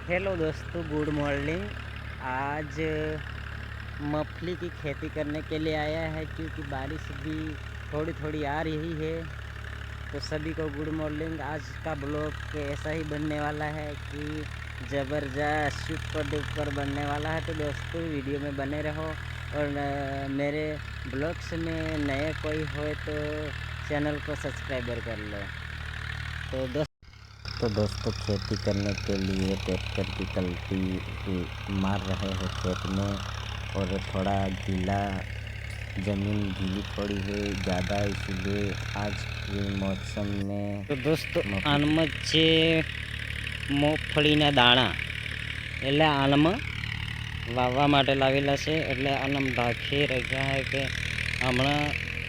Hello दोस्तों, good morning. आज मूंगफली की खेती करने के लिए आया है क्योंकि बारिश भी थोड़ी थोड़ी आ रही है। तो सभी को गुड मॉर्निंग। आज का ब्लॉग ऐसा ही बनने वाला है कि ज़बरदस्त सुपर डुपर बनने वाला है। तो दोस्तों वीडियो में बने रहो और मेरे ब्लॉग्स में नए कोई हो तो चैनल को सब्सक्राइबर कर लो। तो दोस्तों खेती करने के लिए ट्रैक्टर की कल्टी मार रहे हैं खेत में, और थोड़ा गीला ज़मीन गीली थोड़ी है ज़्यादा, इसलिए आज के मौसम में तो दोस्तों आનમાં છે મગફળીના દાણા, એટલે આનમાં વાવવા માટે લાવેલા છે। એટલે આનામ ઢાંકી રાખ્યા है કે હમણાં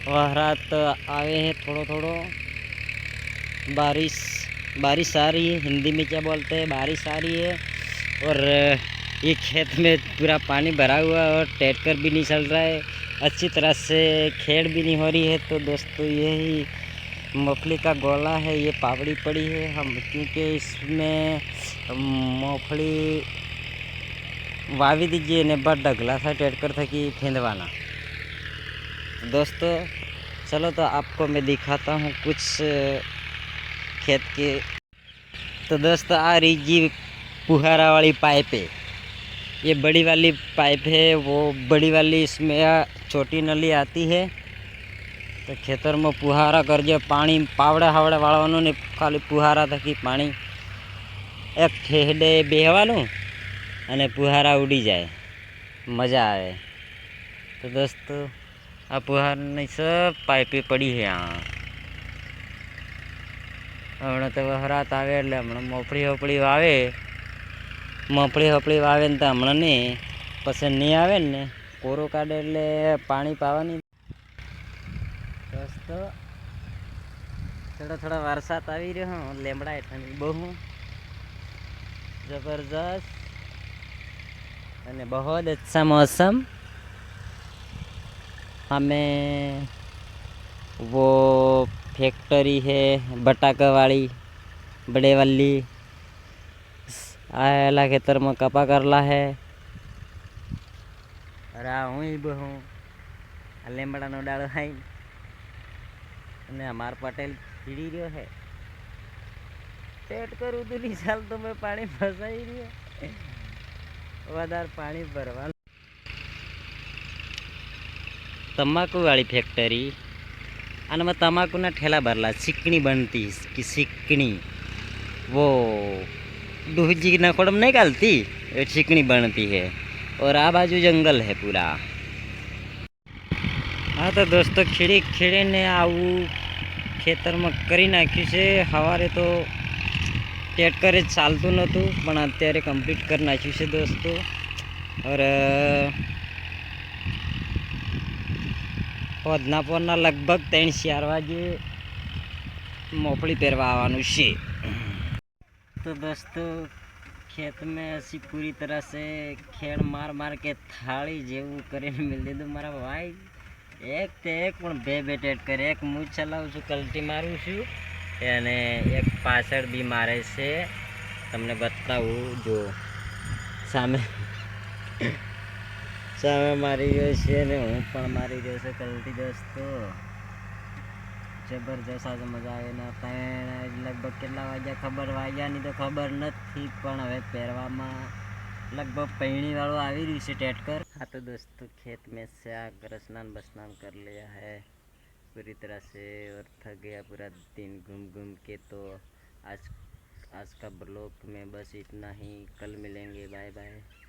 વરસાદ આવે है थोड़ो थोड़ो। बारिश आ रही है, हिंदी में क्या बोलते हैं, बारिश आ रही है। और ये खेत में पूरा पानी भरा हुआ है और ट्रैक्टर भी नहीं चल रहा है, अच्छी तरह से खेड़ भी नहीं हो रही है। तो दोस्तों यही मूंगफली का गोला है, ये पावड़ी पड़ी है हम, क्योंकि इसमें मूंगफली वावी दीजिए ने बड़ ढगला था ट्रैक्टर था कि फेंदवाना। दोस्तों चलो तो आपको मैं दिखाता हूँ कुछ खेत के। तो दोस्तों आ रही जी फुहारा वाली पाइप है, ये बड़ी वाली पाइप है, वो बड़ी वाली इसमें छोटी नली आती है। तो खेतर में फुहारा कर जो पानी पावड़े हावड़े वाळवानुं ने खाली फुहारा थकी पानी एक ठेडे बेहवानुं अने फुहारा उड़ी जाए, मजा आए। तो दोस्तों आ फुहारानी सब पाइपे पड़ी है। हाँ हमणे तो वहरात आवे એટલે હમણાં મગફળી વાવે, મગફળી વાવે ને તો હમણાં નહીં, પછી નહીં આવે ને કોરો કાઢે એટલે પાણી પાવાની। दोस्तों थोड़ा वरसाद આવી રહ્યો, લેમડા હેઠળની બહુ जबरदस्त અને बहुत अच्छा मौसम। हमें वो फैक्ट्री है बटाका वाली बड़े वाली आला खेतर में कपा करला है। अरे हूँ ही बहूँ लेमड़ा नो डालो है ने हमार पटेल खीड़ी रह्यो है। पेट करूँ तो नहीं चाल तो मैं पानी फसाई रह्यो वधार पानी भरवा। तंबाकू वाली फैक्ट्री અને में तंबाकूना ठेला भरला, चिकनी बनती कि चिकनी वो दूजी नकोड़म नहीं डालती, चिकनी बनती है। और आ बाजू जंगल है पूरा। हाँ तो दोस्तों खीड़ी खीड़ी ने आવું खेतर में करी नाख्યું છે। સવારે तो ट्रेक्टर चालતું નહોતું પણ અત્યારે કમ્પ્લીટ કરી નાખ્યું છે दोस्तों। और હોદના પોરના લગભગ 3-4 વાગે मूंगफली पेरवा आवानुं छे। तो दोस्तों खेत में ऐसी पूरी तरह से खेड़ मार मार के थाली जेवू करीने मिल दीधुं मारा भाई। एक ते एक पण बे ट्रेक्टर, एक हूँ चलावुं छुं, कल्टी मारूं छुं अने एक पाछळ बी मारे छे। तमने बतावुं जो सामे सामे मारी रह्यो छे ने हूँ पण मारी रह्यो छे कल्टी। दोस्तों जबरदस्त आज मजा आवे ने लगभग केटला वाग्या खबर वाग्यानी तो खबर नथी, पण हवे पेरवामां लगभग पैणी वाळो आवी रह्युं छे ट्रेक्टर। हाँ तो दोस्तों खेत में से आकर स्नान बस्नान कर लिया है पूरी तरह से और थक गया पूरा दिन घूम घूम के। तो आज का ब्लॉग में बस इतना ही, कल मिलेंगे, बाय बाय।